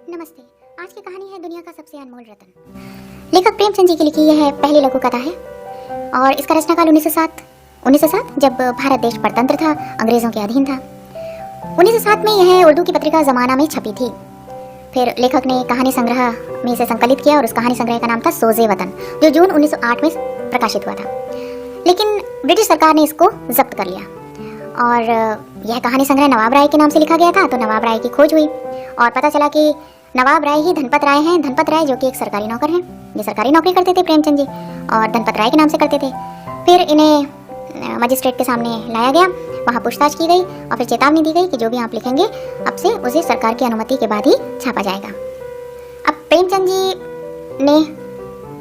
नमस्ते। आज की कहानी है दुनिया का सबसे अनमोल रत्न। लेखक प्रेमचंद जी की लिखी यह पहली लघु कथा है और इसका रचनाकाल 1907 जब भारत देश परतंत्र था, अंग्रेजों के अधीन था। 1907 में यह उर्दू की पत्रिका जमाना में छपी थी। फिर लेखक ने कहानी संग्रह में इसे संकलित किया और उस कहानी संग्रह का नाम था सोज़े वतन, जो जून 1908 में प्रकाशित हुआ था। लेकिन ब्रिटिश सरकार ने इसको जब्त कर लिया और यह कहानी संग्रह नवाब राय के नाम से लिखा गया था। तो नवाब राय की खोज हुई और पता चला कि नवाब राय ही धनपत राय हैं। धनपत राय जो कि एक सरकारी नौकर हैं। ये सरकारी नौकरी करते थे प्रेमचंद जी और धनपत राय के नाम से करते थे। फिर इन्हें मजिस्ट्रेट के सामने लाया गया, वहाँ पूछताछ की गई और फिर चेतावनी दी गई कि जो भी आप लिखेंगे अब से उसे सरकार की अनुमति के बाद ही छापा जाएगा। अब प्रेमचंद जी ने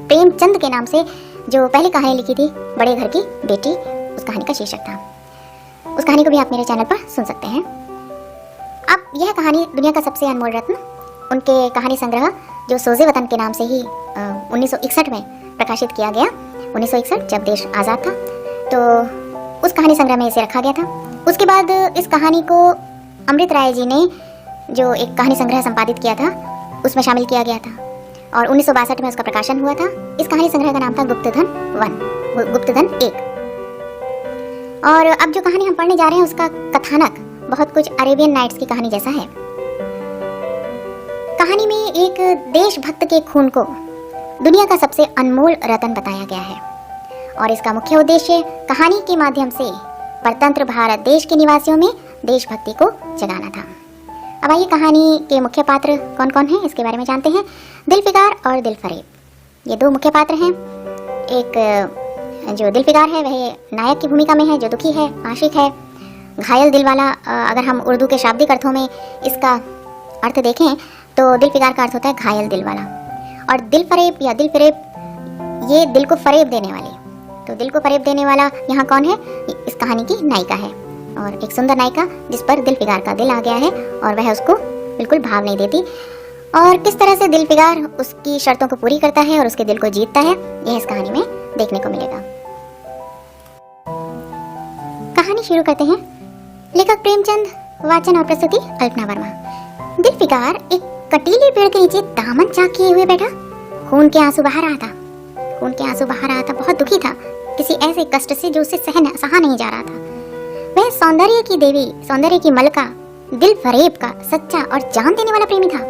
प्रेमचंद के नाम से जो पहली कहानी लिखी थी, बड़े घर की बेटी, उस कहानी का शीर्षक था। उस कहानी को भी आप मेरे चैनल पर सुन सकते हैं। अब यह कहानी दुनिया का सबसे अनमोल रत्न, उनके कहानी संग्रह जो सोज़े वतन के नाम से ही 1961 में प्रकाशित किया गया। 1961 जब देश आज़ाद था तो उस कहानी संग्रह में इसे रखा गया था। उसके बाद इस कहानी को अमृत राय जी ने जो एक कहानी संग्रह संपादित किया था उसमें शामिल किया गया था और 1962 में उसका प्रकाशन हुआ था। इस कहानी संग्रह का नाम था गुप्तधन 1। और अब जो कहानी हम पढ़ने जा रहे हैं उसका कथानक बहुत कुछ अरेबियन नाइट्स की कहानी जैसा है। कहानी में एक देशभक्त के खून को दुनिया का सबसे अनमोल रत्न बताया गया है और इसका मुख्य उद्देश्य कहानी के माध्यम से परतंत्र भारत देश के निवासियों में देशभक्ति को जगाना था। अब आइए कहानी के मुख्य पात्र कौन कौन हैं इसके बारे में जानते हैं। दिलफिकार और दिलफरेब, ये दो मुख्य पात्र हैं। एक जो दिलफिकार है वह नायक की भूमिका में है, जो दुखी है, आशिक है, घायल दिल वाला। अगर हम उर्दू के शाब्दिक अर्थों में इसका अर्थ देखें तो दिलफिकार का अर्थ होता है घायल दिल वाला और दिलफरेब या दिलफरेब ये दिल को फरेब देने वाले। तो दिल को फरेब देने वाला यहाँ कौन है? इस कहानी की नायिका है और एक सुंदर नायिका जिस पर दिलफिकार का दिल आ गया है और वह उसको बिल्कुल भाव नहीं देती। और किस तरह से दिलफिकार उसकी शर्तों को पूरी करता है और उसके दिल को जीतता है, यह इस कहानी में देखने को मिलेगा। कहानी शुरू करते हैं। लेखक प्रेमचंद, वाचन और प्रस्तुति अल्पना वर्मा। दिलफिकार एक कटीले पेड़ के नीचे दामन चाक किए हुए बैठा, खून के आंसू बहा रहा था। बहुत दुखी था किसी ऐसे कष्ट से जो उसे सहा नहीं जा रहा था। वह सौंदर्य की देवी, सौंदर्य की मलका, दिलफरेब का सच्चा और जान देने वाला प्रेमी था।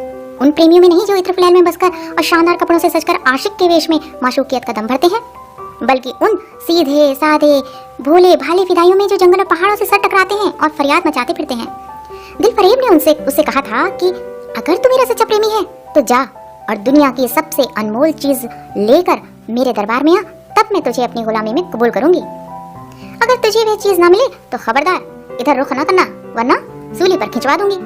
उन प्रेमियों में नहीं जो इत्र फिलहाल में बसकर और शानदार कपड़ों से सजकर आशिक के वेश में माशूकियत का दम भरते हैं, बल्कि उन सीधे साधे भोले भाले फिदाइयों में जो जंगल और पहाड़ों से सर टकराते हैं और फरियाद मचाते फिरते हैं। दिलफरेब ने उससे कहा था कि अगर तू मेरा सच्चा प्रेमी है तो जा और दुनिया की सबसे अनमोल चीज लेकर मेरे दरबार में आ, तब मैं तुझे अपनी गुलामी में कबूल करूंगी। अगर तुझे वह चीज ना मिले तो खबरदार इधर रुख न करना, वरना सूली पर खिंचवा दूंगी।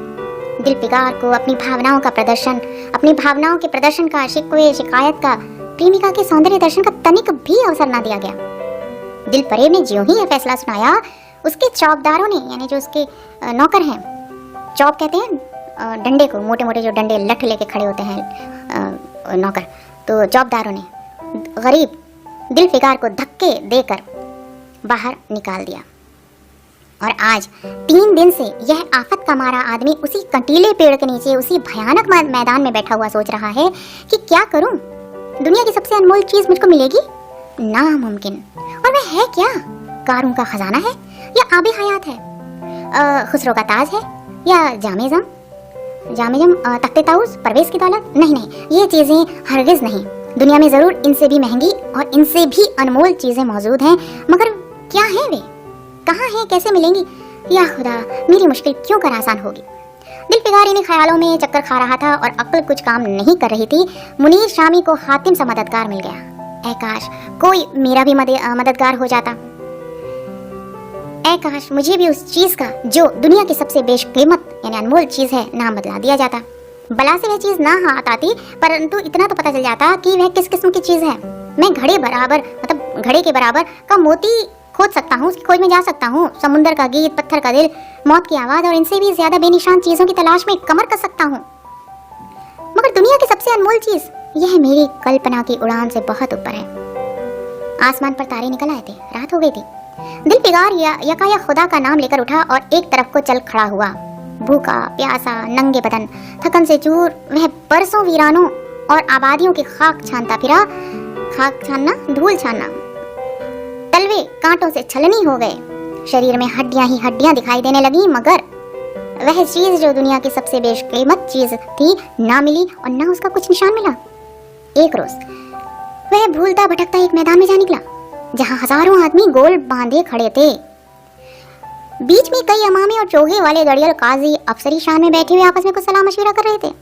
दिलफिकार को अपनी भावनाओं के प्रदर्शन का, शिकवे शिकायत का, प्रेमिका के सौंदर्य दर्शन का तनिक भी अवसर ना दिया गया। दिलफरेब ने ज्यों ही यह फैसला सुनाया, उसके चौबदारों ने, यानी जो उसके नौकर हैं, चौब कहते हैं डंडे को, मोटे मोटे जो डंडे लठ लेके खड़े होते हैं नौकर, तो चौबदारों ने गरीब दिलफिकार को धक्के देकर बाहर निकाल दिया। और आज 3 दिन से यह आफत का मारा आदमी उसी कंटीले पेड़ के नीचे, उसी भयानक मैदान में बैठा हुआ सोच रहा है कि क्या करूं, दुनिया की सबसे अनमोल चीज मुझको मिलेगी? नामुमकिन। और वह है क्या? कारों का खजाना है या आबे हयात है? खुसरो का ताज है या जामेजम तख्ते ताउस, परवेज की दौलत? नहीं, ये चीजें हरगिज नहीं। दुनिया में जरूर इनसे भी महंगी और इनसे भी अनमोल चीजें मौजूद हैं, मगर क्या है वे, कहाँ हैं, कैसे मिलेंगी? या खुदा, मेरी मुश्किल क्यों कर आसान होगी। दिलफिकार इन ख्यालों में चक्कर खा रहा था और अक्ल कुछ काम नहीं कर रही थी। मुनीर शामी को हातिम सा मददगार मिल गया। ऐ काश कोई मेरा भी मददगार हो जाता। ऐ काश मुझे भी उस चीज का जो दुनिया की सबसे बेशकीमत यानी अनमोल चीज है नाम बदला दिया जाता। भला से वह चीज ना हाथ आती, परंतु इतना तो पता चल जाता कि वह किस किस्म की चीज है। मैं घड़े के बराबर का मोती खोज सकता हूँ, उसकी खोज में जा सकता हूँ। समुंदर का गीत, पत्थर का दिल, मौत की आवाज और इनसे भी ज्यादा बेनिशान चीजों की तलाश में कमर कस सकता हूँ, मगर दुनिया की सबसे अनमोल चीज यह मेरी कल्पना की उड़ान से बहुत ऊपर है। आसमान पर तारे निकल आए थे, रात हो गई थी। दिलफिकार यकायक खुदा का नाम लेकर उठा और एक तरफ को चल खड़ा हुआ। भूखा प्यासा नंगे बदन थकन से चूर वह बरसों वीरानों और आबादियों की खाक छानता फिरा। खाक छानना धूल छानना, तलवे कांटों से छलनी हो गए, शरीर में हड्डियां ही हड्डियां दिखाई देने लगी, मगर वह चीज जो दुनिया की सबसे बेशकीमत चीज थी ना मिली और ना उसका कुछ निशान मिला। एक रोज वह भूलता भटकता एक मैदान में जा निकला जहां हजारों आदमी गोल बांधे खड़े थे। बीच में कई अमामे और चोगे वाले गड़ियल काजी अफसरी शान में बैठे हुए आपस में कुछ सलाह मशविरा कर रहे थे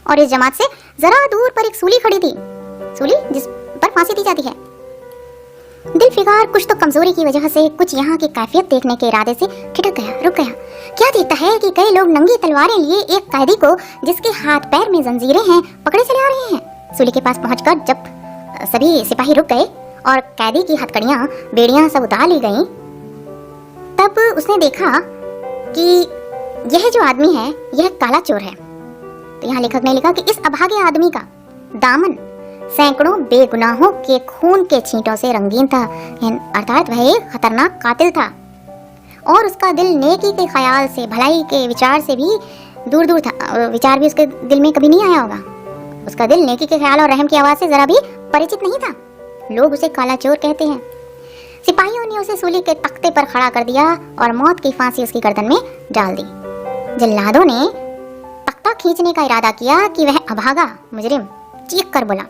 और इस जमात से जरा दूर पर एक सूली खड़ी थी, सूली जिस पर फांसी दी जाती है। दिलफिकार कुछ तो कमजोरी की वजह से, कुछ यहाँ की कैफियत देखने के इरादे से ठिठक गया, रुक गया। क्या देखता है कि कई लोग नंगी तलवारें लिए एक कैदी को जिसके हाथ पैर में जंजीरें हैं पकड़े चले आ रहे हैं। सूली के पास पहुंचकर जब सभी सिपाही रुक गए और कैदी की हथकड़ियां बेड़ियां सब उतार ली गईं, तब उसने देखा कि यह जो आदमी है यह काला चोर है। तो यहाँ लेखक ने लिखा कि इस अभागे आदमी का दामन सैकड़ों बेगुनाहों के खून के छींटों से रंगीन था, अर्थात वह एक खतरनाक कातिल था और उसका दिल नेकी के ख्याल से, भलाई के विचार से भी दूर दूर था। विचार भी उसके दिल में कभी नहीं आया होगा। उसका दिल नेकी के ख्याल और रहम की आवाज से जरा भी परिचित नहीं था। लोग उसे काला चोर कहते हैं। सिपाहियों ने उसे सूली के तख्ते पर खड़ा कर दिया और मौत की फांसी उसकी गर्दन में डाल दी। जल्लादों ने तख्ता खींचने का इरादा किया कि वह अभागा मुजरिम चीख कर बोला,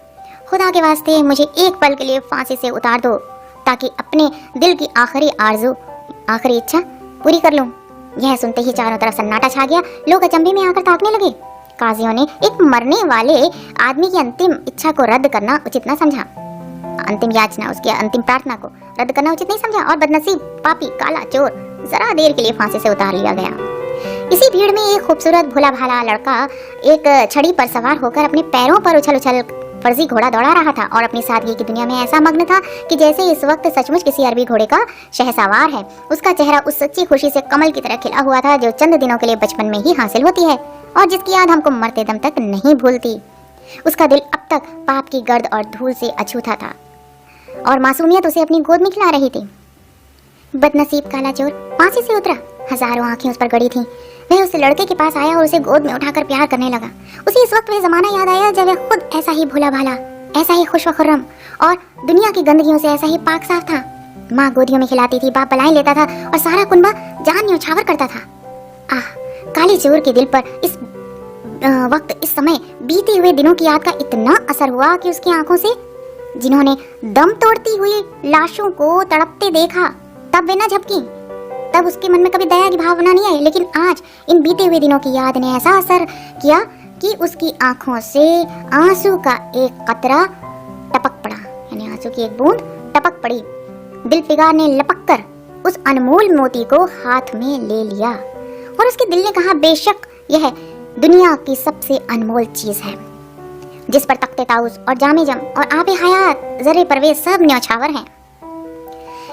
खुदा के वास्ते मुझे एक पल के लिए फांसी से उतार दो ताकि अपने दिल की आखिरी आरज़ू, आखिरी इच्छा पूरी कर लूं। यह सुनते ही चारों तरफ सन्नाटा छा गया। लोग अचंभे में आकर ताकने लगे। काजियों ने एक मरने वाले आदमी की अंतिम इच्छा को रद्द करना उचित न समझा, अंतिम याचना, उसकी अंतिम प्रार्थना को रद्द करना उचित नहीं समझा और बदनसीब पापी काला चोर जरा देर के लिए फांसी से उतार लिया गया। इसी भीड़ में एक खूबसूरत भोला भाला लड़का एक छड़ी पर सवार होकर अपने पैरों पर उछल उछल फर्जी घोड़ा दौड़ा रहा था और अपनी सादगी की दुनिया में ऐसा मग्न था कि जैसे इस वक्त सचमुच किसी अरबी घोड़े का शहसवार है। उसका चेहरा उस सच्ची खुशी से कमल की तरह खिला हुआ था जो चंद दिनों के लिए बचपन में ही हासिल होती है और जिसकी याद हमको मरते दम तक नहीं भूलती। उसका दिल अब तक पाप की गर्द और धूल से अछूता था और मासूमियत उसे अपनी गोद में खिला रही थी। बदनसीब काला चोर फांसी से उतरा। हजारों आंखें उस पर गड़ी थीं। वह उस लड़के के पास आया और उसे गोद में उठाकर प्यार करने लगा। उसे इस वक्त वह जमाना याद आया जब वह खुद ऐसा ही भोला भाला, ऐसा ही खुश व खुर्रम और दुनिया की गंदगियों से ऐसा ही पाक साफ था। माँ गोदियों में खिलाती थी, बाप बलाएं लेता था और सारा कुनबा जान न्यौछावर करता था। आह, काले चोर के दिल पर इस वक्त, इस समय बीते हुए दिनों की याद का इतना असर हुआ कि उसकी आंखों से, जिन्होंने दम तोड़ती हुई लाशों को तड़पते देखा, तब वे न झपकी, तब उसके मन में कभी दया की भावना नहीं आई। लेकिन आज इन बीते हुए दिनों की याद ने ऐसा असर किया कि उसकी आंखों से आंसू का एक कतरा टपक पड़ा, यानी आंसू की एक बूंद टपक पड़ी। दिलफिकार ने लपक कर उस अनमोल मोती को हाथ में ले लिया और उसके दिल ने कहा, बेशक यह दुनिया की सबसे अनमोल चीज है जिस पर तख्ते ताउस और जामे जम और आबे हयात जर्रे परवेज सब न्यौछावर हैं।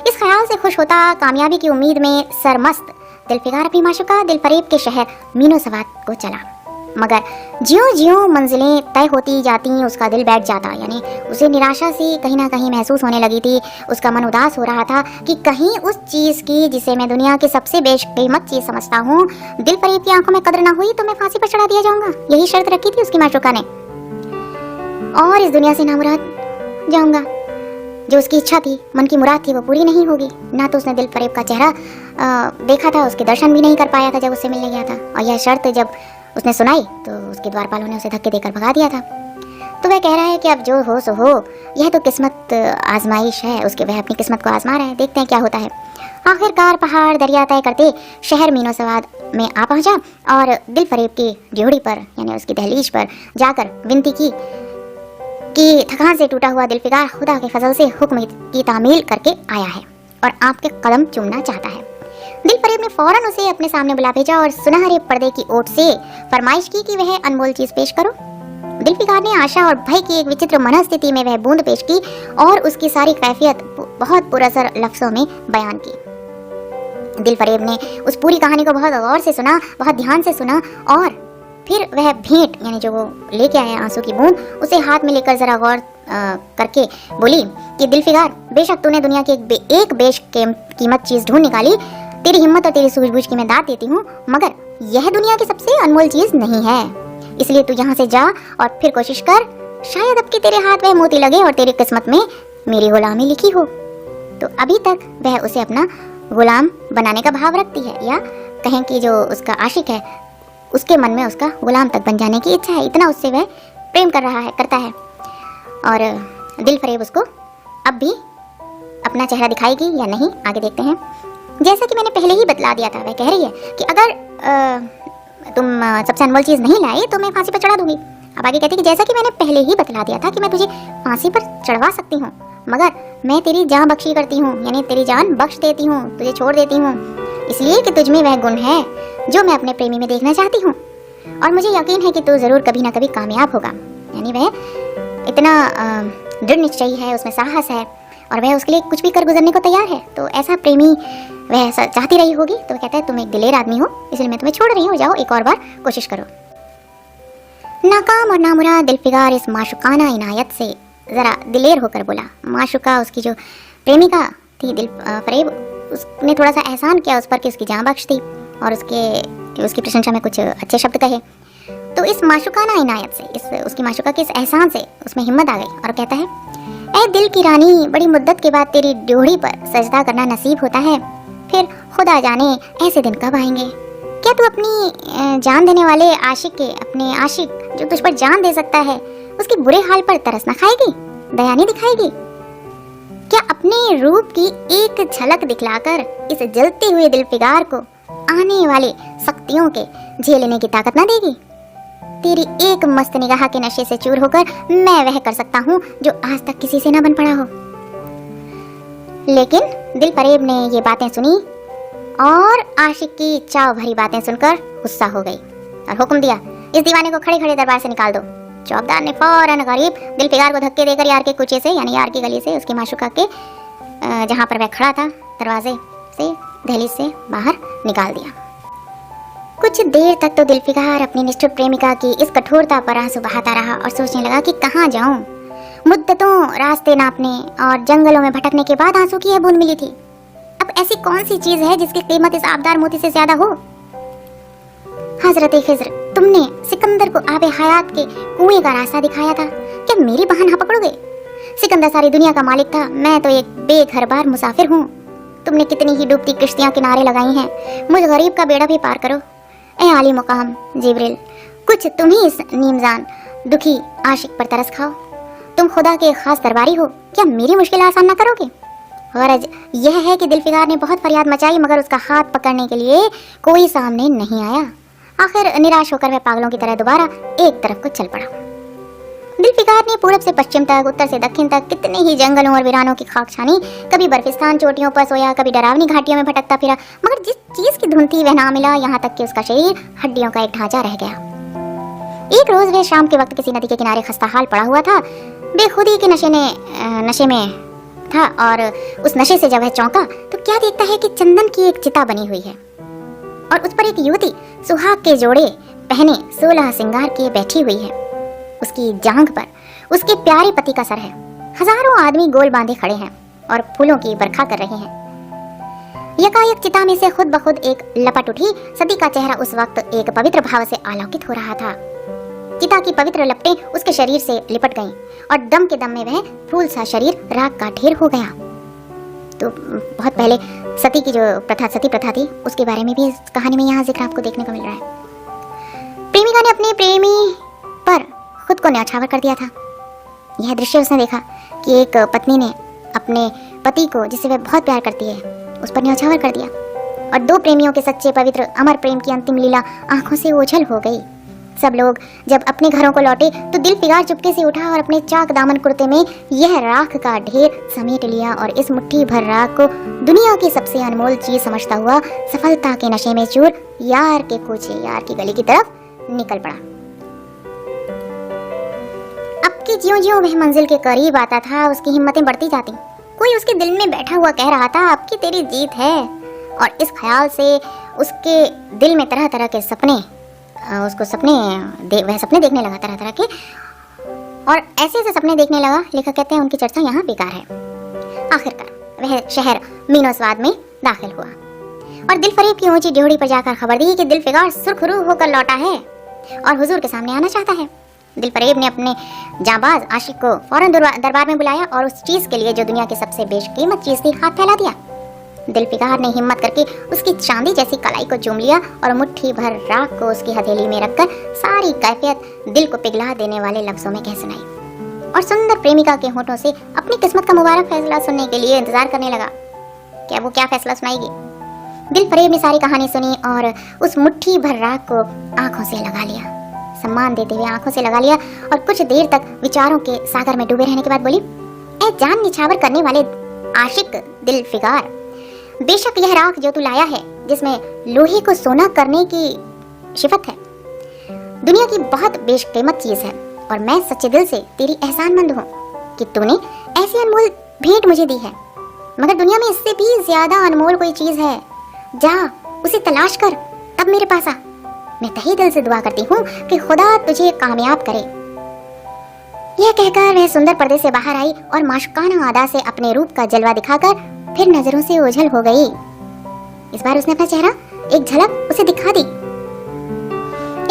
इस ख्याल से खुश होता, कामयाबी की उम्मीद में सरमस्त, दिलफिकार अपनी माशुका दिलफरेब के शहर मीनो सवाद को चला। मगर ज्यों ज्यों मंजिलें तय होती जाती उसका दिल बैठ जाता, यानी उसे निराशा सी कहीं ना कहीं महसूस होने लगी थी। उसका मन उदास हो रहा था कि कहीं उस चीज़ की जिसे मैं दुनिया की सबसे बेशकीमत चीज़ समझता हूँ, दिलफरेब की आंखों में कदर ना हुई तो मैं फांसी पर चढ़ा दिया जाऊंगा। यही शर्त रखी थी उसकी माशुका ने और इस दुनिया से नामुराद जाऊंगा। जो उसकी इच्छा थी, मन की मुराद थी, वो पूरी नहीं होगी। ना तो उसने दिलफरेब का चेहरा देखा था, उसके दर्शन भी नहीं कर पाया था जब उससे मिलने गया था, और यह शर्त जब उसने सुनाई तो उसके द्वारपालों ने उसे धक्के देकर भगा दिया था। तो वह कह रहा है कि अब जो हो सो हो, यह तो किस्मत आजमाइश है उसके, वह अपनी किस्मत को आजमा रहा है, देखते हैं क्या होता है। आखिरकार पहाड़ दरिया तय करते शहर मीनो सवाद में आ पहुंचा और दिलफरेब की ड्योढ़ी पर, यानी उसकी दहलीज पर जाकर विनती की कि थकान से टूटा हुआ दिलफिकार खुदा के फजल से हुक्म की तामील करके आया है और आपके कदम चूमना चाहता है। दिलफरेब ने फौरन उसे अपने सामने बुला भेजा और सुनहरे पर्दे की ओट से फरमाइश की कि वह अनमोल चीज पेश करो। दिलफिकार ने आशा और भय की एक विचित्र मनस्थिति में वह बूंद पेश की और उसकी सारी कैफियत बहुत पुरअसर लफ्जों में बयान की। दिलफरेब ने उस पूरी कहानी को बहुत गौर से सुना, बहुत ध्यान से सुना और फिर वह भेंट, यानी जो वो लेके आया आंसू की बूंद, उसे हाथ में लेकर जरा गौर करके बोली कि दिलफिकार, बेशक तूने दुनिया की एक बेशकीमत चीज ढूंढ निकाली, तेरी हिम्मत और तेरी सूझबूझ की मैं दाद देती हूँ, मगर यह दुनिया की सबसे अनमोल चीज नहीं है, इसलिए तू यहाँ से जा और फिर कोशिश कर, शायद अब की तेरे हाथ वह मोती लगे और तेरी किस्मत में मेरी गुलामी लिखी हो। तो अभी तक वह उसे अपना गुलाम बनाने का भाव रखती है, या कहें कि जो उसका आशिक है उसके मन में उसका गुलाम तक बन जाने की इच्छा है। इतना उससे वह प्रेम करता है और दिल फरेब उसको अब भी अपना चेहरा दिखाएगी या नहीं, आगे देखते हैं। जैसा कि मैंने पहले ही बतला दिया था, वह कह रही है कि अगर तुम सबसे अनमोल चीज़ नहीं लाए तो मैं फांसी पर चढ़ा दूंगी। अब आगे कहती है कि जैसा कि मैंने पहले ही बतला दिया था कि मैं तुझे फांसी पर चढ़वा सकती हूँ, मगर मैं तेरी जान बख्शी करती हूँ, यानी तेरी जान बख्श देती हूँ, तुझे छोड़ देती हूँ, इसलिए कि तुझ में वह गुण है जो मैं अपने प्रेमी में देखना चाहती हूँ, और मुझे यकीन है कि तू ज़रूर कभी ना कभी कामयाब होगा। यानी वह इतना दृढ़ निश्चयी है, उसमें साहस है और वह उसके लिए कुछ भी कर गुजरने को तैयार है। तो ऐसा प्रेमी वह चाहती रही होगी, तो वह कहता है तुम एक दिलेर आदमी हो, इसलिए मैं तुम्हें छोड़ रही हूँ, जाओ एक और बार कोशिश करो। नाकाम और नामुराद दिलफिगार इस माशुकाना इनायत से ज़रा दिलेर होकर बोला। माशुका उसकी जो प्रेमिका थी दिल फरेब, उसने थोड़ा सा एहसान किया उस पर कि उसकी जान बख्श दी और उसकी प्रशंसा में कुछ अच्छे शब्द कहे। तो इस माशुकाना इनायत से, उसकी माशुका के इस एहसान से उसमें हिम्मत आ गई और कहता है, ऐ दिल की रानी, बड़ी मुद्दत के बाद तेरी ड्योढ़ी पर सजदा करना नसीब होता है, फिर खुदा जाने ऐसे दिन कब आएंगे। क्या तू अपनी जान देने वाले आशिक के, अपने आशिक जो तुझ पर जान दे सकता है, उसके बुरे हाल पर तरस न खाएगी, दया नहीं दिखाएगी? क्या अपने रूप की एक झलक दिखलाकर इस जलते हुए दिलफिगार को आने वाले सख्तियों के झेलने की ताकत न देगी? तेरी एक मस्त निगाह के नशे से चूर होकर मैं वह कर सकता हूँ जो आज तक किसी से न बन पड़ा हो। लेकिन दिल फरेब ने ये बातें सुनी और आशिक की चाव भरी बातें सुनकर गुस्सा हो गई और हुक्म दिया, इस दीवाने को खड़े खड़े दरबार से निकाल दो। चौबदार ने फौरन गरीब दिलफिगार को धक्के देकर यार के कुचे से, यानी यार की गली से, उसकी माशुका के जहाँ पर वह खड़ा था दरवाजे से, दहलीज से बाहर निकाल दिया। कुछ देर तक तो दिलफिगार अपनी निष्ठुर प्रेमिका की इस कठोरता पर आंसू बहाता रहा और सोचने लगा कि कहाँ जाऊं। मुद्दतों रास्ते नापने और जंगलों में भटकने के बाद आंसू की यह बूंद मिली थी। अब ऐसी कौन सी चीज है जिसकी कीमत इस आबदार मोती से ज्यादा हो? हजरत खिज्र, तुमने सिकंदर को आबे हयात के कुएं का रास्ता दिखाया था, क्या मेरी बहाना पकड़ोगे? सिकंदर सारी दुनिया का मालिक था, मैं तो एक बेघरबार मुसाफिर हूँ। तुमने कितनी ही डूबती किश्तियां किनारे लगाई हैं, मुझ गरीब का बेड़ा भी पार करो। ए आली मुकाम जिब्रिल, कुछ तुम ही इस नीमजान दुखी आशिक पर तरस खाओ। तुम खुदा के खास दरबारी हो, क्या मेरी मुश्किल आसान ना करोगे? गरज यह है कि दिलफिगार ने बहुत फरियाद मचाई, मगर उसका हाथ पकड़ने के लिए कोई सामने नहीं आया। आखिर निराश होकर वह पागलों की तरह दोबारा एक तरफ को चल पड़ा। दिलफिगार ने पूरब से पश्चिम तक, उत्तर से दक्षिण तक कितने ही जंगलों और वीरानों की खाक छानी। कभी बर्फिस्तान चोटियों पर सोया, कभी डरावनी घाटियों में भटकता फिरा, मगर जिस चीज की धुन थी वह ना मिला, यहाँ तक कि उसका शरीर हड्डियों का एक ढांचा रह गया। एक रोज वह शाम के वक्त किसी नदी के किनारे खस्ता हाल पड़ा हुआ था, बेखुदी के नशे में था, और उस नशे से जब वह चौंका तो क्या देखता है कि चंदन की एक चिता बनी हुई है और उस पर एक युवती सुहाग के जोड़े पहने 16 श्रृंगार किए बैठी हुई है। उसकी जांघ पर उसके प्यारे पति का सर है। हजारों आदमी गोल बांधे खड़े हैं और फूलों की बरखा कर रहे हैं। यकायक चिता में से खुद ब खुद एक लपट उठी। सती का चेहरा उस वक्त एक पवित्र भाव से आलोकित हो रहा था। चिता की पवित्र लपटें उसके शरीर से लिपट गईं और दम के दम में वह फूल सा शरीर राख का ढेर हो गया। तो बहुत पहले सती की जो सती प्रथा थी उसके बारे में भी इस कहानी में यहाँ जिक्र आपको देखने को मिल रहा है। प्रेमिका ने अपने प्रेमी पर खुद को न्यौछावर कर दिया था। यह दृश्य उसने देखा कि एक पत्नी ने अपने पति को, जिसे वह बहुत प्यार करती है, उस पर न्यौछावर कर दिया और दो प्रेमियों के सच्चे पवित्र अमर प्रेम की अंतिम लीला आंखों से ओझल हो गई। सब लोग जब अपने घरों को लौटे तो दिलफिगार चुपके से उठा और अपने चाक दामन कुर्ते में यह राख का ढेर समेट लिया और इस मुट्ठी भर राख को दुनिया की सबसे अनमोल चीज समझता हुआ सफलता के नशे में चूर यार के कूचे, यार की गली की तरफ निकल पड़ा। अब कि ज्यों-ज्यों वह मंजिल के करीब आता था उसकी हिम्मतें बढ़ती जाती। कोई उसके दिल में बैठा हुआ कह रहा था, अब की तेरी जीत है, और इस ख्याल से उसके दिल में तरह तरह के सपने, वह सपने देखने लगा तरह तरह के, और ऐसे सपने देखने लगा। लेखक कहते हैं उनकी चर्चा यहाँ बेकार है। आखिरकार वह शहर मीनो स्वाद में दाखिल हुआ और दिलफरेब की ऊंची ड्योढ़ी पर जाकर खबर दी कि दिलफिगार सुरखरू होकर लौटा है और हुजूर के सामने आना चाहता है। दिलफरेब ने अपने जाबाज आशिक को फौरन दरबार में बुलाया और उस चीज के लिए जो दुनिया की सबसे बेशकीमत चीज थी हाथ फैला दिया। दिलफिगार ने हिम्मत करके उसकी चांदी जैसी कलाई को चूम लिया और मुट्ठी भर राख को उसकी हथेली में रखकर सारी कैफियत दिल को पिघला देने वाले लफ्जों में कह सुनाई और सुंदर प्रेमिका के होठों से अपनी किस्मत का मुबारक फैसला सुनने के लिए इंतजार करने लगा। क्या वो क्या फैसला सुनाएगी? दिलफरेब ने सारी कहानी सुनी और उस मुट्ठी भर राख को आंखों से लगा लिया, सम्मान देते हुए आंखों से लगा लिया और कुछ देर तक विचारों के सागर में डूबे रहने के बाद बोली, ए जान निछावर करने वाले आशिक दिलफिगार, बेशक यह राख जो तू लाया है जिसमें लोहे को सोना करने की सिफत है, दुनिया की बहुत बेशकीमत चीज है और मैं सच्चे दिल से तेरी एहसानमंद हूँ कि तूने ऐसी अनमोल भेंट मुझे दी है, मगर दुनिया में इससे भी ज्यादा अनमोल कोई चीज है, जा उसे तलाश कर तब मेरे पास आ। मैं तहे दिल से दुआ करती हूँ कि खुदा तुझे कामयाब करे। यह कहकर वह सुंदर पर्दे से बाहर आई और माशुकाना अदा से अपने रूप का जलवा दिखाकर फिर नजरों से ओझल हो गई। इस बार उसने अपना चेहरा एक झलक उसे दिखा दी।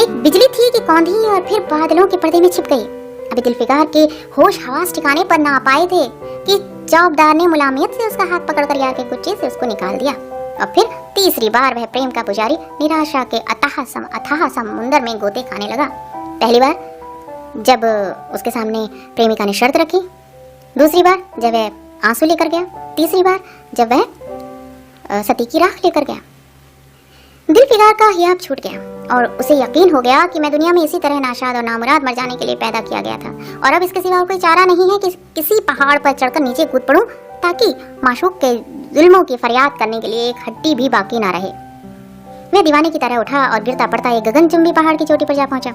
एक बिजली थी कि कौंधी और फिर बादलों के पर्दे में छिप गई। अभी दिलफिगार के होश हवास ठिकाने पर ना पाए थे कि चौकीदार ने मुलायमियत से उसका हाथ पकड़कर यार के गुच्छे से उसको निकाल दिया और फिर तीसरी बार वह प्रेम का पुजारी निराशा के अथाह समुंदर में गोते खाने लगा। पहली बार जब उसके सामने प्रेमिका ने शर्त रखी, दूसरी बार जब वह आंसू लेकर गया, तीसरी बार जब वह सती की राख लेकर गया। दिलफिगार का हियाब छूट गया और उसे यकीन हो गया कि मैं दुनिया में इसी तरह नाशाद और नामुराद मर जाने के लिए पैदा किया गया था और अब इसके सिवा कोई चारा नहीं है कि किसी पहाड़ पर चढ़कर नीचे कूद पड़ूं ताकि माशूक के जुल्मों की फरियाद करने के लिए एक हड्डी भी बाकी ना रहे। वह दीवाने की तरह उठा और गिरता पड़ता एक गगनचुंबी पहाड़ की चोटी पर जा पहुंचा।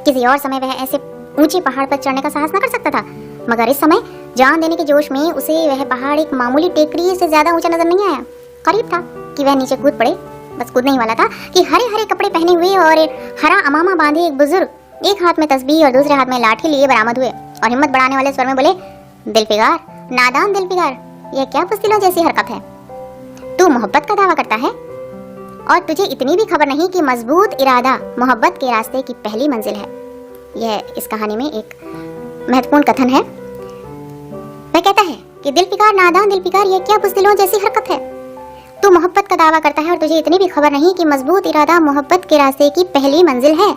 किसी और समय वह ऐसे ऊंचे पहाड़ पर चढ़ने का साहस न कर सकता था, मगर इस समय जान देने के जोश में उसे वह पहाड़ एक मामूली टेकरी से ज्यादा ऊंचा नजर नहीं आया। करीब था कि वह नीचे कूद पड़े, बस कूदने ही वाला था कि हरे हरे कपड़े पहने हुए और हरा अमामा बांधे एक बुजुर्ग एक हाथ में तस्बीह और दूसरे हाथ में लाठी लिए बरामद हुए और हिम्मत बढ़ाने वाले स्वर में बोले, दिलफिगार, नादान दिलफिगार, यह क्या पुस्तिलों जैसी हरकत है? तू मोहब्बत का दावा करता है और तुझे इतनी भी खबर नहीं कि मजबूत इरादा मोहब्बत के रास्ते की पहली मंजिल है। यह इस कहानी में एक महत्वपूर्ण कथन है। वह कहता है कि दिलफिगार, नादान दिलफिगार, यह क्या पुस्तिलों जैसी हरकत है? तू मोहब्बत का दावा करता है और तुझे इतनी भी खबर नहीं कि मजबूत इरादा मोहब्बत के रास्ते की पहली मंजिल है।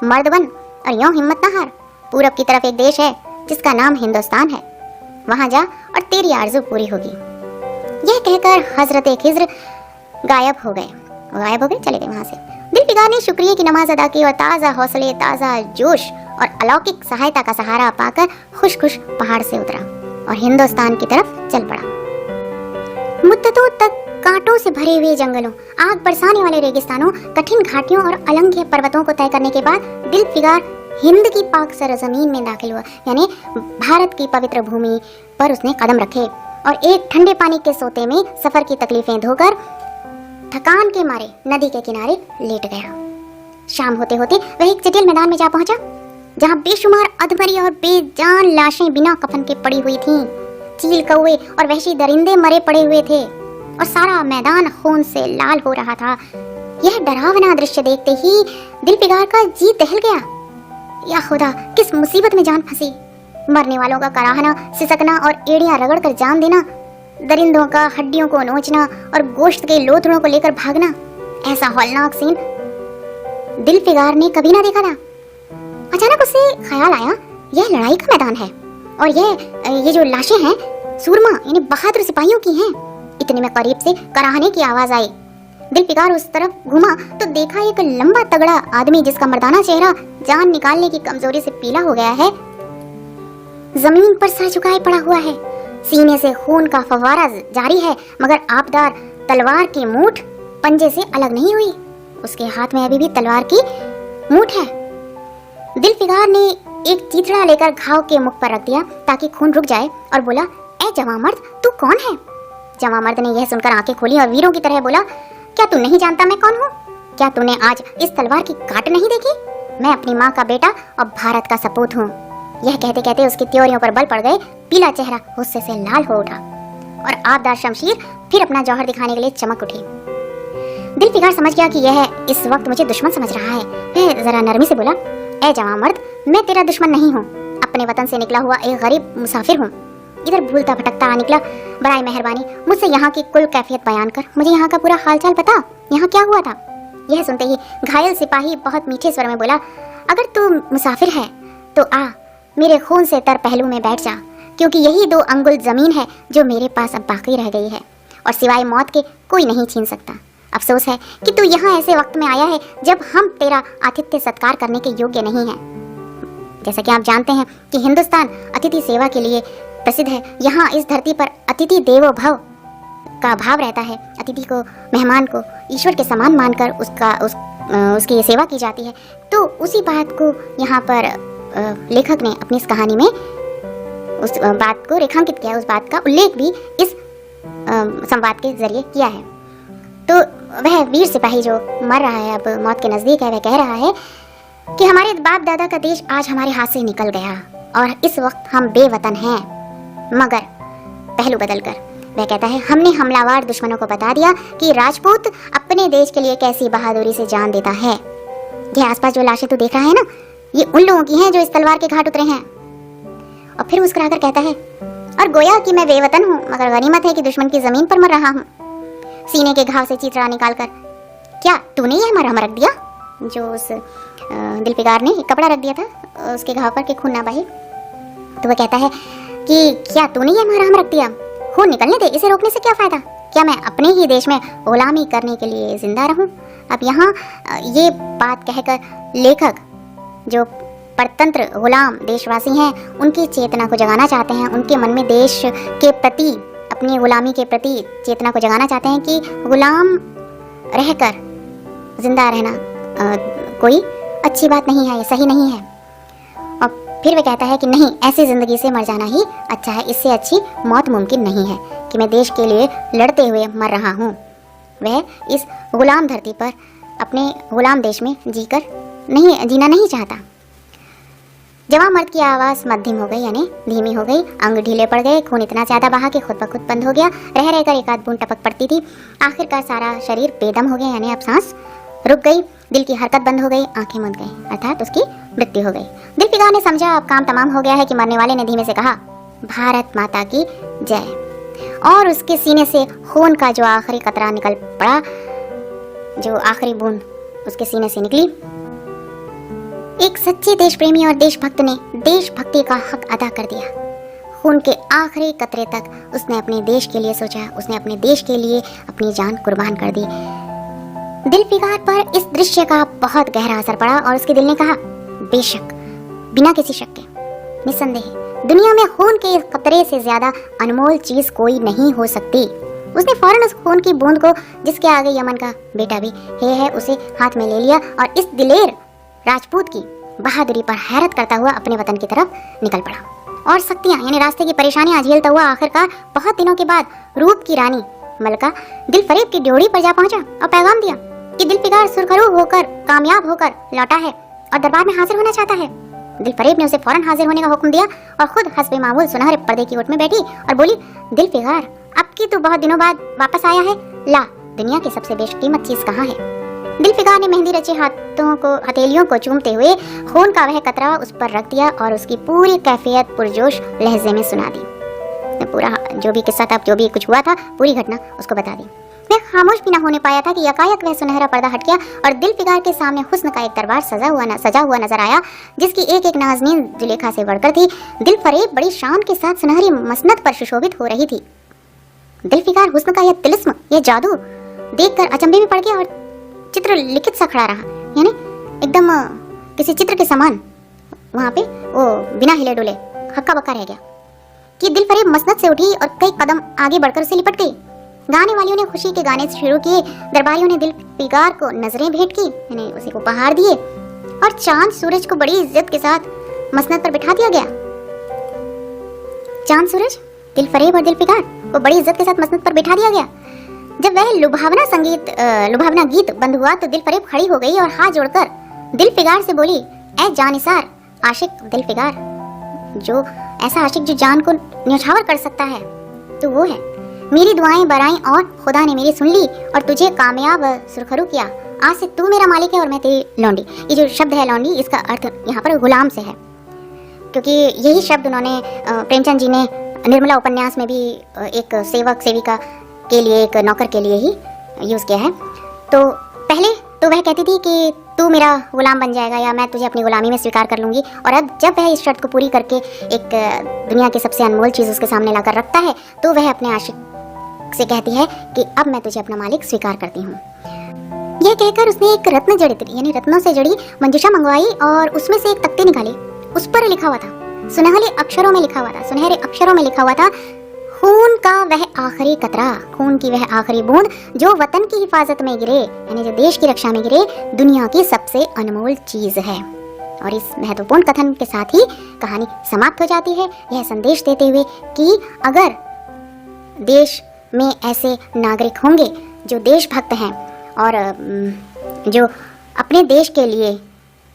मर्द बन और यूं हिम्मत न हार। पूरब की तरफ एक देश है जिसका नाम हिंदुस्तान है, वहां जा और तेरी आरज़ू पूरी होगी। यह कहकर हजरत खिज्र गायब हो गए, चले गए वहां से। दिलफिगार ने शुक्रिया की नमाज अदा की और ताज़ा हौसले, ताज़ा जोश और अलौकिक सहायता का सहारा पाकर खुश खुश पहाड़ से उतरा और हिंदुस्तान की तरफ चल पड़ा। मुद्दतों तक कांटों से भरे हुए जंगलों, आग बरसाने वाले रेगिस्तानों, कठिन घाटियों और अलंघ्य पर्वतों को तय करने के बाद दिलफिगार हिंद की पाक सरजमीन में दाखिल हुआ, यानी भारत की पवित्र भूमि पर उसने कदम रखे और एक ठंडे पानी के सोते में सफर की तकलीफें धोकर थकान के मारे नदी के किनारे लेट गया। शाम होते होते वह एक जटिल मैदान में जा पहुंचा जहां बेशुमार अधमरी और बेजान लाशें बिना कफन के पड़ी हुई थीं। चील कौवे और वहशी दरिंदे मरे पड़े हुए थे और सारा मैदान खून से लाल हो रहा था। यह डरावना दृश्य देखते ही दिलफिगार का जी दहल गया। या खुदा, किस मुसीबत में जान फंसी। मरने वालों का कराहना, सिसकना और एड़ियां रगड़ कर जान देना, दरिंदों का हड्डियों को नोचना और गोश्त के लोथड़ों को लेकर भागना, ऐसा हौलनाक सीन दिलफिगार ने कभी ना देखा था। अचानक उसे ख्याल आया, यह लड़ाई का मैदान है और ये जो लाशें हैं सूरमा यानी बहादुर सिपाहियों की हैं। इतने में करीब से कराहने की आवाज आई। दिलफिगार उस तरफ घूमा तो देखा एक लंबा तगड़ा आदमी जिसका मर्दाना चेहरा जान निकालने की कमजोरी से पीला हो गया है, जमीन पर सर झुकाए पड़ा हुआ है। सीने से खून का फव्वारा जारी है, मगर आपदार तलवार की मूठ पंजे से अलग नहीं हुई। उसके हाथ में अभी भी तलवार की मूठ है। दिलफिगार ने एक चीथड़ा लेकर घाव के मुख पर रख दिया ताकि खून रुक जाए और बोला, ए जवां मर्द, तू कौन है? जवां मर्द ने यह सुनकर आंखें खोली और वीरों की तरह बोला, क्या तू नहीं जानता मैं कौन हूँ? क्या तूने आज इस तलवार की काट नहीं देखी? मैं अपनी माँ का बेटा और भारत का सपूत हूँ। यह कहते कहते उसकी त्योरियों पर बल पड़ गए। पीला चेहरा गुस्से से लाल हो उठा और आबदार शमशीर फिर अपना जौहर दिखाने के लिए चमक उठी। दिलफिकार समझ गया कि यह इस वक्त मुझे दुश्मन समझ रहा है। वह जरा नरमी से बोला, ए जवान मर्द, मैं तेरा दुश्मन नहीं हूँ, अपने वतन से निकला हुआ एक गरीब मुसाफिर हूँ। इधर भूलता भटकता निकला, बराए मेहरबानी मुझसे यहाँ की कुल कैफियत बयान कर, मुझे यहाँ का पूरा हालचाल बता, यहाँ क्या हुआ था। यह सुनते ही घायल सिपाही बहुत मीठे स्वर में बोला, अगर तू मुसाफिर है तो आ मेरे खून से तर पहलू में बैठ जा, क्योंकि यही 2 अंगुल जमीन है जो मेरे पास अब बाकी रह गई है और सिवाय मौत के कोई नहीं छीन सकता। अफसोस है कि तू यहाँ ऐसे वक्त में आया है जब हम तेरा आतिथ्य सत्कार करने के योग्य नहीं है। जैसा कि आप जानते हैं कि हिंदुस्तान अतिथि सेवा के लिए प्रसिद्ध है। यहाँ इस धरती पर अतिथि देवो भव का भाव रहता है। अतिथि को, मेहमान को ईश्वर के समान मानकर उसकी सेवा की जाती है। तो उसी बात को यहाँ पर लेखक ने अपनी इस कहानी में उस बात को रेखांकित किया, उस बात का उल्लेख भी इस संवाद के जरिए किया है। तो वह वीर सिपाही जो मर रहा है, अब मौत के नजदीक है, वह कह रहा है कि हमारे बाप दादा का देश आज हमारे हाथ से निकल गया और इस वक्त हम बेवतन हैं। मगर पहलू बदलकर वह कहता है, हमने हमलावर दुश्मनों को बता दिया कि राजपूत अपने देश के लिए कैसी बहादुरी से जान देता है। ये आसपास जो लाशें तू देख रहा है ना, ये उन लोगों की हैं जो इस तलवार के घाट उतरे हैं। और फिर मुस्कुराकर कहता है, और गोया कि मैं बेवतन हूँ, मगर गनीमत है कि दुश्मन की जमीन पर मर रहा हूँ। सीने के घाव से चीथड़ा निकालकर, क्या तूने ये मरहम रख दिया? जो उस दिलफिकार ने कपड़ा रख दिया था उसके घाव पर कि खून ना बहे। तो वह कहता है कि क्या तूने ये मरहम रख दिया? खून निकलने दे, इसे रोकने से क्या फायदा? क्या मैं अपने ही देश में गुलामी करने के लिए जिंदा रहूं? अब यहाँ ये बात कहकर लेखक जो परतंत्र गुलाम देशवासी हैं उनकी चेतना को जगाना चाहते हैं, उनके मन में देश के प्रति, अपनी गुलामी के प्रति चेतना को जगाना चाहते हैं कि गुलाम रहकर जिंदा रहना कोई अच्छी बात नहीं है, ये सही नहीं है। और फिर वह कहता है कि नहीं, ऐसी जिंदगी से मर जाना ही अच्छा है, इससे अच्छी मौत मुमकिन नहीं है कि मैं देश के लिए लड़ते हुए मर रहा हूँ। वह इस गुलाम धरती पर अपने गुलाम देश में जीना नहीं चाहता। जवान मर्द की आवाज़ मध्यम हो गई, यानी धीमी हो गई, अंग ढीले पड़ गए, खून इतना ज़्यादा बहा कि खुद ब खुद बंद हो गया, रह रहकर एक आध बूंद टपक पड़ती थी। आखिरकार सारा शरीर बेदम हो गया, यानी अब सांस रुक गई, दिल की हरकत बंद हो गई, आंखें मुंद गई, अर्थात उसकी मृत्यु हो गई। दिलफिकार ने समझा अब काम तमाम हो गया है कि मरने वाले ने धीमे से कहा, भारत माता की जय। और उसके सीने से खून का जो आखिरी कतरा निकल पड़ा, जो आखिरी बूंद उसके सीने से निकली। एक सच्चे देश प्रेमी और देशभक्त ने देशभक्ति का हक अदा कर दिया। खून के आखिरी कतरे तक उसने अपने देश के लिए सोचा, उसने अपने देश के लिए अपनी जान कुर्बान कर दी। दिलफिकार पर इस दृश्य का बहुत गहरा असर पड़ा और उसके दिल ने कहा, बेशक, बिना किसी शक के, निस्संदेह, दुनिया में खून के कतरे से ज्यादा अनमोल चीज कोई नहीं हो सकती। उसने फौरन उस खून की बूंद को, जिसके आगे यमन का बेटा भी है, उसे हाथ में ले लिया और इस दिलेर राजपूत की बहादुरी पर हैरत करता हुआ अपने वतन की तरफ निकल पड़ा। और शक्तियां यानी रास्ते की परेशानियां झेलता हुआ आखिरकार बहुत दिनों के बाद रूप की रानी मलका दिलफरेब की ड्योढ़ी पर जा पहुंचा और पैगाम दिया कि दिलफिकार सुरखरू होकर, कामयाब होकर लौटा है और दरबार में हाजिर होना चाहता है। दिलफरेब ने उसे फौरन हाजिर होने का हुक्म दिया और खुद हस्बे मामूल सुनहरे पर्दे की ओट में बैठी और बोली, दिलफिकार, अब की तो बहुत दिनों बाद वापस आया है, ला, दुनिया की सबसे बेशकीमत चीज कहाँ है? दिलफिकार ने मेहंदी रचे हथेलियों को चूमते हुए खून का वह कतरा उस पर रख दिया और उसकी पूरी कैफियत पुरजोश लहजे में सुना दी। पूरा जो भी किस्सा था, जो भी कुछ हुआ था, पूरी घटना उसको बता दी। वह खामोश भी न होने पाया था कि यकायक वह सुनहरा पर्दा हट गया और दिलफिकार के सामने हुस्न का एक दरबार सजा हुआ नजर आया, जिसकी एक एक नाज़नीन जुलेखा से बढ़कर थी। दिलफरेब बड़ी शान के साथ सुनहरी मसनद पर सुशोभित हो रही थी। दिलफिकार हुस्न का यह तिलिस्म, यह जादू देखकर अचंभे में पड़ गया और चित्र लिखित सा खड़ा रहा, यानी एकदम किसी चित्र के समान वहां पे वो बिना हिले डुले हक्का बक्का रह गया कि दिलफरेब मसनद से उठी और कई कदम आगे बढ़कर उसे लिपट गई। गाने वालियों ने खुशी के गाने शुरू किए, दरबारियों ने दिलफिकार को नजरें भेंट की, यानी उसे उपहार दिए और चांद सूरज को बड़ी इज्जत के साथ मसनद पर बिठा दिया गया। चांद सूरज, दिलफरेब और दिलफिकार को बड़ी इज्जत के साथ मसनद पर बिठा दिया गया। जब वह लुभावना गीत बंद हुआ तो दिलफरेब खड़ी हो गई और हाथ जोड़कर दिलफिकार से बोली, ऐ जानिसार आशिक दिलफिकार, जो ऐसा आशिक जो जान को न्यौछावर कर सकता है तो वो है। मेरी दुआएं बराई और खुदा ने मेरी सुन ली और तुझे कामयाब सुरखरू किया। आज से तू मेरा मालिक है और मैं तेरी लौंडी। ये जो शब्द है लौंडी, इसका अर्थ यहाँ पर गुलाम से है, क्योंकि यही शब्द उन्होंने प्रेमचंद जी ने निर्मला उपन्यास में भी एक सेवक सेविका के लिए, एक नौकर के लिए ही यूज़ किया है। तो पहले तो वह कहती थी कि तू मेरा गुलाम बन जाएगा या मैं तुझे अपनी गुलामी में स्वीकार कर लूँगी, और अब जब वह इस शर्त को पूरी करके एक दुनिया की सबसे अनमोल चीज़ उसके सामने लाकर रखता है, तो वह अपने आशिक से कहती है कि अब मैं तुझे अपना मालिक स्वीकार करती हूँ। यह कहकर उसने एक रत्न जड़ित यानी रत्नों से जड़ी मंजूषा मंगवाई और उसमें से एक तख्ते निकाले। उस पर लिखा हुआ था, सुनहरे अक्षरों में लिखा हुआ था, सुनहरे अक्षरों में लिखा हुआ था, खून का वह आखिरी कतरा, खून की वह आखिरी बूंद जो वतन की हिफाजत में गिरे, यानी जो देश की रक्षा में गिरे, दुनिया की सबसे अनमोल चीज है। और इस महत्वपूर्ण कथन के साथ ही कहानी समाप्त हो जाती है, यह संदेश देते हुए कि अगर देश में ऐसे नागरिक होंगे जो देशभक्त हैं और जो अपने देश के लिए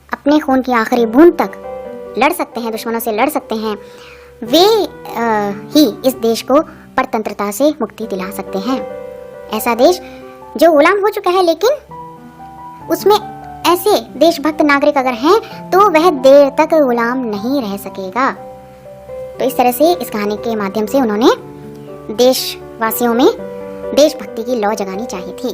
अपने खून की आखिरी बूंद तक लड़ सकते हैं, दुश्मनों से लड़ सकते हैं, वे ही इस देश को परतंत्रता से मुक्ति दिला सकते हैं। ऐसा देश जो गुलाम हो चुका है, लेकिन उसमें ऐसे देशभक्त नागरिक अगर हैं तो वह देर तक गुलाम नहीं रह सकेगा। तो इस तरह से इस कहानी के माध्यम से उन्होंने देशवासियों में देशभक्ति की लौ जगानी चाहिए थी।